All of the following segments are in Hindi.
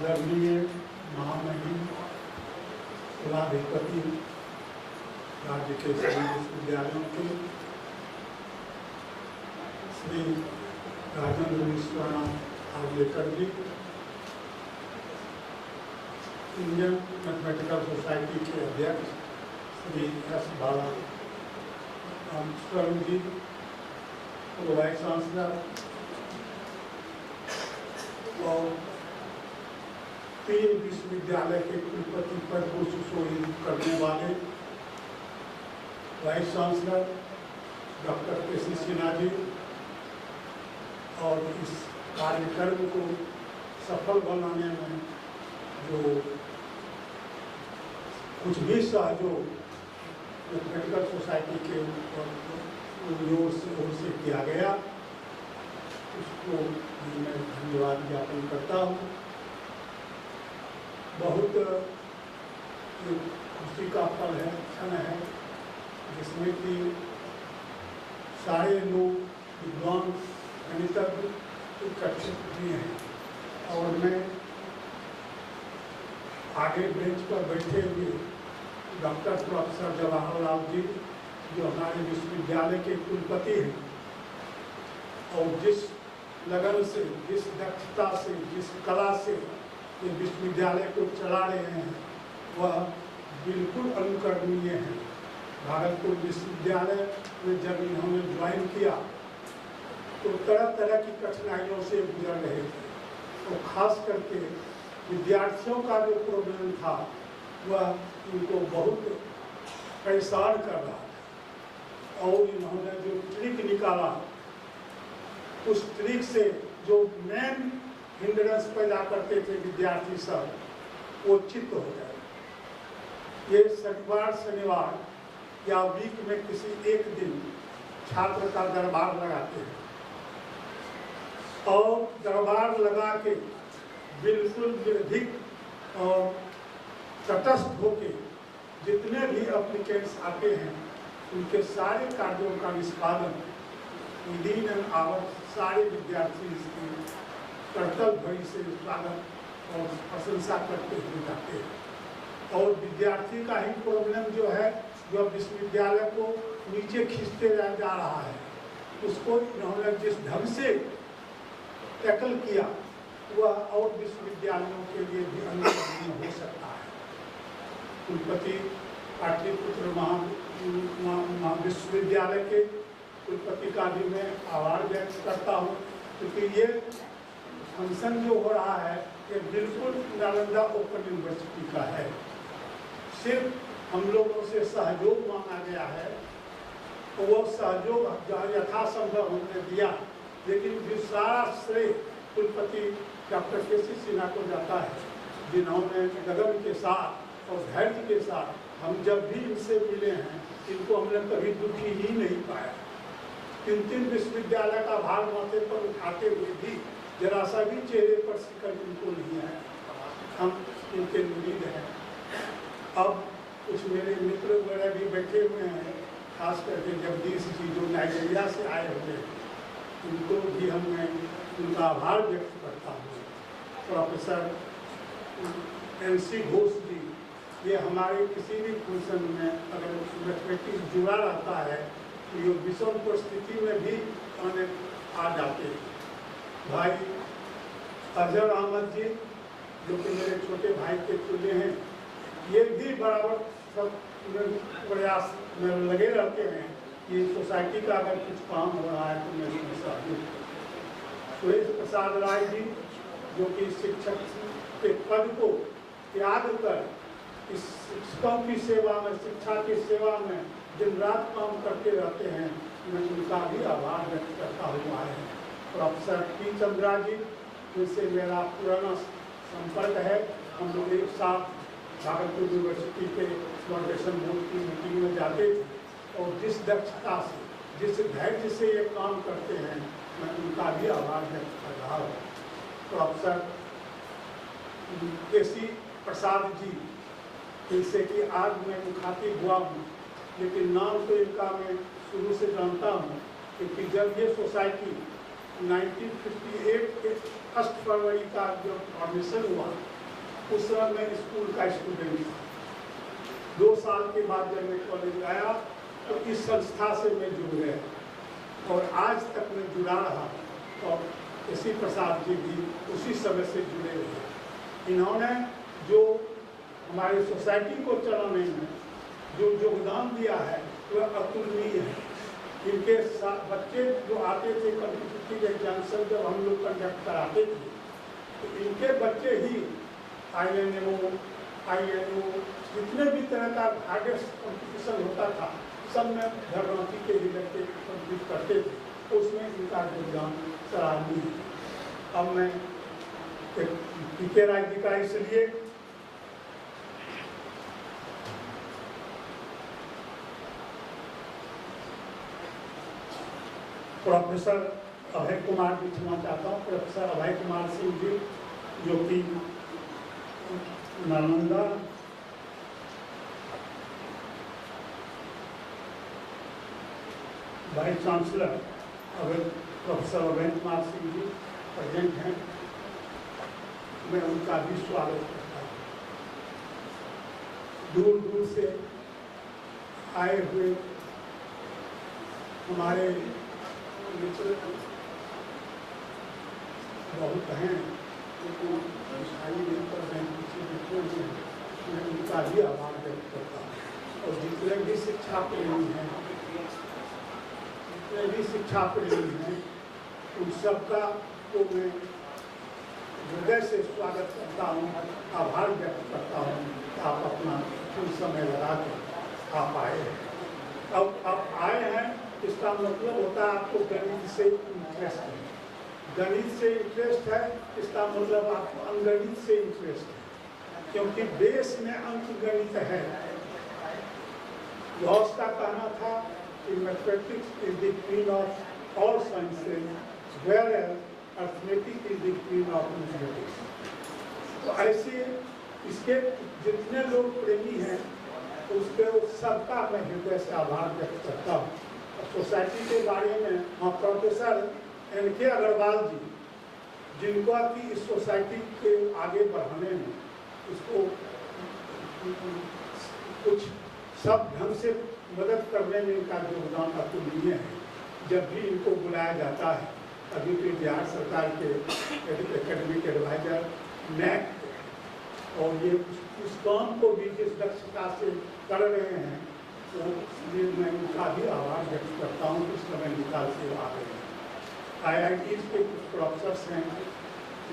आदरणीय महामहिम कुलाधिपति राज्य के सभी विश्वविद्यालयों के श्री राजेंद्र विश्वनाथ आर्लेकर जी, इंडियन मैथमेटिकल सोसाइटी के अध्यक्ष श्री एस बाला रामस्वरूप जी, वाइस चांसलर और 3 विश्वविद्यालय के कुलपति पद को सुशोभित करने वाले vice chancellor doctor K C. Sinha ji और इस कार्यक्रम को सफल बनाने में जो कुछ भी सहयोग मैथमेटिकल सोसाइटी के ओर से किया गया, उसको मैं धन्यवाद ज्ञापन करता हूँ। बहुत खुशी का पल है, क्षण है, जिसमें कि सारे लोग विद्वान गणितज्ञ इकट्ठित हुए हैं और मैं आगे बेंच पर बैठे हुए डॉक्टर प्रोफेसर जवाहरलाल जी, जो हमारे विश्वविद्यालय के कुलपति हैं, और जिस लगन से, जिस दक्षता से, जिस कला से ये विश्वविद्यालय को चला रहे हैं, वह बिल्कुल अनुकरणीय है। भागलपुर विश्वविद्यालय में जब इन्होंने ज्वाइन किया तो तरह तरह की कठिनाइयों से गुजर रहे थे, तो खास करके विद्यार्थियों का जो प्रॉब्लम था वह इनको बहुत परेशान कर रहा था, और इन्होंने जो ट्रिक निकाला, उस ट्रिक से जो मेन हिंड्रेंस पैदा करते थे विद्यार्थी सब, वो चित्त हो गए। ये शनिवार या वीक में किसी एक दिन छात्र का दरबार लगाते हैं और दरबार लगा के बिल्कुल निर्भीक और तटस्थ होके जितने भी एप्लीकेंट्स आते हैं उनके सारे कार्यों का निष्पादन विदिन एन आवर सारे विद्यार्थी इसकी कर्तव्य भरी से स्वागत और प्रशंसा करते हुए जाते हैं। और विद्यार्थी का ही प्रॉब्लम जो है, जो विश्वविद्यालय को नीचे खींचते जा रहा है, उसको इन्होंने जिस ढंग से टैकल किया वह और विश्वविद्यालयों के लिए भी अनुकरणीय हो सकता है। कुलपति पाटलिपुत्र विश्वविद्यालय के कुलपति का भी मैं आभार व्यक्त करता हूँ, क्योंकि ये फंक्शन जो हो रहा है ये बिल्कुल नालंदा ओपन यूनिवर्सिटी का है। सिर्फ हम लोगों से सहयोग मांगा गया है, तो वो सहयोग यथासंभव हमने दिया, लेकिन फिर सारा श्रेय कुलपति डॉक्टर के.सी. सिन्हा को जाता है, जिन्होंने गगन के साथ और धैर्य के साथ हम जब भी इनसे मिले हैं, इनको हमने कभी दुखी ही नहीं पाया। 3 विश्वविद्यालय का भार माथे पर उठाते हुए भी जरा सा भी चेहरे पर शिकन इनको नहीं है। हम इनके मुरीद हैं। अब कुछ मेरे मित्र वगैरह भी बैठे हुए हैं, खास करके जगदीश जी जो नाइजीरिया से आए हुए हैं, उनको भी मैं उनका आभार व्यक्त करता हूँ। Professor N.C. घोष जी, ये हमारे किसी भी फंक्शन में अगर मैथमेटिक्स जुड़ा रहता है तो ये विषम परिस्थिति में भी आने आ जाते हैं। भाई अजहर अहमद जी, जो कि मेरे छोटे भाई के तुल्य हैं, ये भी बराबर सब प्रयास में लगे रहते हैं कि सोसाइटी का अगर कुछ काम हो रहा है तो मैं उसमें सहयोग। सुरेश प्रसाद राय जी, जो कि शिक्षक के पद को त्याग कर इस शिक्षकों की सेवा में, शिक्षा की सेवा में दिन रात काम करते रहते हैं, मैं उनका भी आभार व्यक्त करता हुआ है। प्रोफेसर पी चंद्रा जी, जिनसे मेरा पुराना संपर्क है, हम लोग एक साथ भागलपुर यूनिवर्सिटी के फाउंडेशन बोर्ड की मीटिंग में जाते थे, और जिस दक्षता से, जिस धैर्य से ये काम करते हैं, मैं उनका भी आभार व्यक्त कर रहा हूँ। Professor KC. प्रसाद जी, इनसे कि आज मैं मुखातिब हुआ हूँ, लेकिन नाम तो इनका मैं शुरू से जानता हूँ, क्योंकि जब ये सोसाइटी 1958 के 1 फरवरी का जो फॉर्मेशन हुआ उस समय मैं स्कूल का स्टूडेंट था। 2 साल के बाद जब मैं कॉलेज आया तो इस संस्था से मैं जुड़ गया और आज तक मैं जुड़ा रहा। और एसी प्रसाद जी भी उसी समय से जुड़े हुए। इन्होंने जो हमारे सोसाइटी को चलाने में जो योगदान दिया है वह अतुलनीय है। इनके साथ बच्चे जो आते थे कॉम्पिटिटिव एग्जामिनेशन जब हम लोग कंडक्ट कराते थे तो इनके बच्चे ही INMO, INO जितने भी तरह का हार्डेस्ट कॉम्पिटिशन होता था सब में धर्मार्थी के ही लड़के कम्पीट करते थे। उसमें इनका योगदान सराहनीय है। अब मैं PK राय जी का इसलिए प्रोफेसर अभय कुमार भी सुनना चाहता हूँ। प्रोफेसर अभय कुमार सिंह जी जो कि Nalanda vice chancellor professor Abhay Kumar Singh ji present हैं। मैं उनका भी स्वागत करता हूँ। दूर दूर से आए हुए हमारे मित्र बहुत हैं, लेकिन दिखाई नहीं कर रहे हैं, किसी मित्रों में मैं उनका भी आभार व्यक्त करता हूँ। और जितने भी शिक्षा प्रेमी हैं, जितने भी शिक्षा प्रेमी हैं, उन सबका को मैं हृदय से स्वागत करता हूँ, आभार व्यक्त करता हूँ। आप अपना कुछ समय लगा के आप आए हैं। अब आप आए हैं इसका मतलब होता है आपको गणित से इंटरेस्ट है। गणित से इंटरेस्ट है इसका मतलब आपको अंगणित से इंटरेस्ट है, क्योंकि बेस में अंक गणित है। गॉस का कहना था कि mathematics is the queen of all sciences whereas arithmetic is the queen of mathematics. तो ऐसे इसके जितने लोग प्रेमी हैं उसके सबका मैं हृदय से आभार व्यक्त करता हूँ। सोसाइटी के बारे में प्रोफेसर NK अग्रवाल जी, जिनको कि इस सोसाइटी के आगे बढ़ाने में इसको कुछ सब ढंग से मदद करने में इनका योगदान अतुलनीय है। जब भी इनको बुलाया जाता है, अभी भी बिहार सरकार के एकेडमिक एडवाइजर NAC और ये उस काम को भी जिस दक्षता से कर रहे हैं तो इसलिए मैं उनका भी आभार व्यक्त करता हूँ कि समय निकाल से आ रहे हैं। IIT के कुछ प्रोफेसर्स हैं,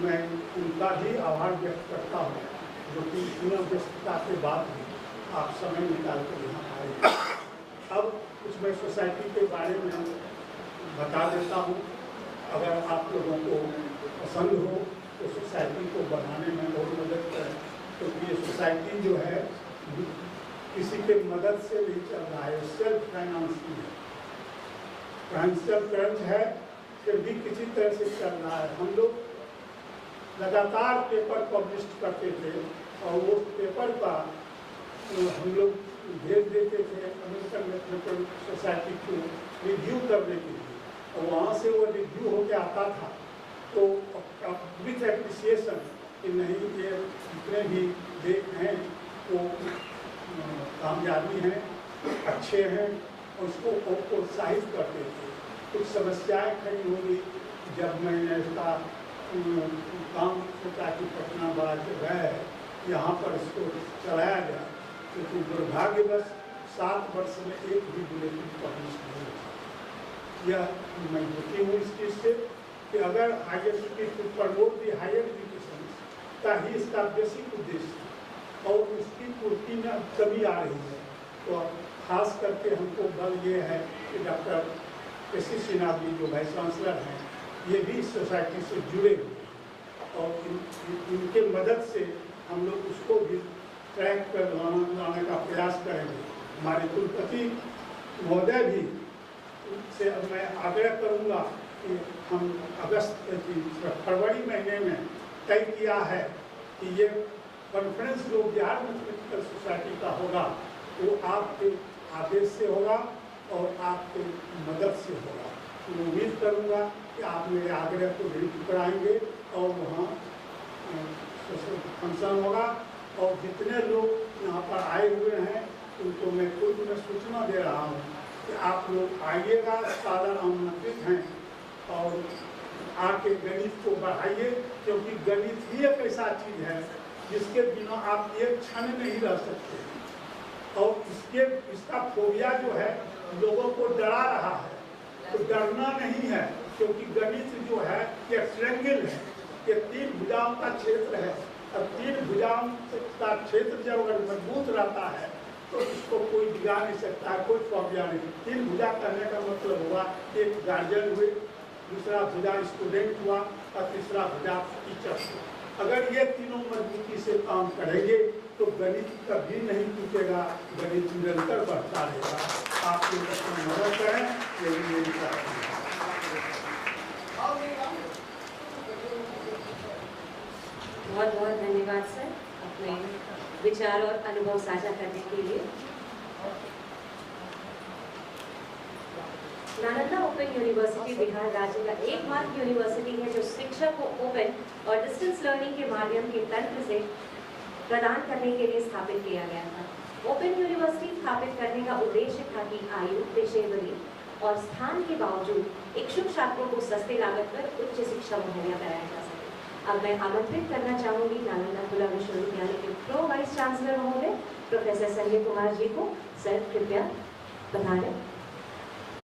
मैं उनका भी आभार व्यक्त करता हूँ जो कि इतना व्यस्तता के बाद भी आप समय निकाल कर यहाँ आए। अब कुछ मैं सोसाइटी के बारे में बता देता हूँ। अगर आप लोगों को पसंद हो तो सोसाइटी को बढ़ाने में बहुत मदद करें, क्योंकि ये सोसाइटी जो है किसी के मदद से नहीं चल रहा है, सेल्फ फाइनेंसिंग है। फाइनेंशियल क्रंच है फिर भी किसी तरह से चल रहा है। हम लोग लगातार पेपर पब्लिश करते थे और वो पेपर का हम लोग भेज देते थे अमेरिकन मैथमेटिकल सोसाइटी को रिव्यू करने के लिए, और वहाँ से वो रिव्यू होकर आता था तो विथ एप्रिसिएशन कि नहीं ये जितने भी देख हैं वो कामयाबी हैं, अच्छे हैं, और उसको प्रोत्साहित करते थे। कुछ समस्याएं खड़ी होंगी जब मैंने इसका काम सोचा कि पटना बड़ा जगह है, यहाँ पर इसको चलाया गया, लेकिन दुर्भाग्यवश 7 वर्ष में एक भी बुलेटिन पब्लिश नहीं हुआ। यह मैं दुखी हूँ इस चीज़ से कि अगर higher education promote the higher education का ही इसका बेसिक उद्देश्य और उसकी पूर्ति में अब कमी आ रही है, तो खास करके हमको बल ये है कि डॉक्टर KC सिन्हा जी जो वाइस चांसलर हैं ये भी इस सोसाइटी से जुड़े हुए और इनके मदद से हम लोग उसको भी ट्रैक पर लाने का प्रयास करेंगे। हमारे कुलपति महोदय भी से अब मैं आग्रह करूँगा कि हम फरवरी महीने में तय किया है कि ये कॉन्फ्रेंस जो बिहार मैथमेटिकल सोसाइटी का होगा वो आपके आदेश से होगा और आपके मदद से होगा। मैं उम्मीद करूँगा कि आप मेरे आग्रह को दृढ़ कराएंगे और वहाँ फंक्शन होगा और जितने लोग यहाँ पर आए हुए हैं उनको मैं खुद में सूचना दे रहा हूँ कि आप लोग आइएगा, सादर आमंत्रित हैं और आके गणित को बढ़ाइए, क्योंकि गणित ही एक ऐसा चीज़ है जिसके बिना आप एक क्षण नहीं रह सकते। और इसका फोबिया जो है लोगों को डरा रहा है, तो डरना नहीं है, क्योंकि गणित जो है ये ट्रायंगल है, ये 3 भुजाओं का क्षेत्र है और 3 भुजाओं का क्षेत्र जब अगर मजबूत रहता है तो इसको कोई बिगाड़ नहीं सकता है, कोई फोबिया नहीं। 3 भुजा करने का मतलब हुआ एक गार्जियन हुए, दूसरा भुजा स्टूडेंट हुआ और तीसरा भुजा टीचर हुआ। अगर ये तीनों मजबूती से काम करेंगे तो गणित कभी नहीं टूटेगा, गणित निरंतर बढ़ता रहेगा। आप लोग अपना मदद करें, यही मेरी प्रार्थना है। बहुत बहुत धन्यवाद सर अपने विचार और अनुभव साझा करने के लिए। नालंदा ओपन यूनिवर्सिटी बिहार राज्य का एकमात्र यूनिवर्सिटी है जो शिक्षा को ओपन और डिस्टेंस लर्निंग के माध्यम के तंत्र से प्रदान करने के लिए स्थापित किया गया था। ओपन यूनिवर्सिटी स्थापित करने का उद्देश्य था कि आयु, पेशेवरी और स्थान के बावजूद इच्छुक छात्रों को सस्ते लागत पर उच्च शिक्षा मुहैया कराया जा सके। अब मैं आमंत्रित करना चाहूंगी नालंदा खुला विश्वविद्यालय के प्रो वाइस चांसलर महोदय प्रोफेसर संजय कुमार जी को। सर कृपया पधारें।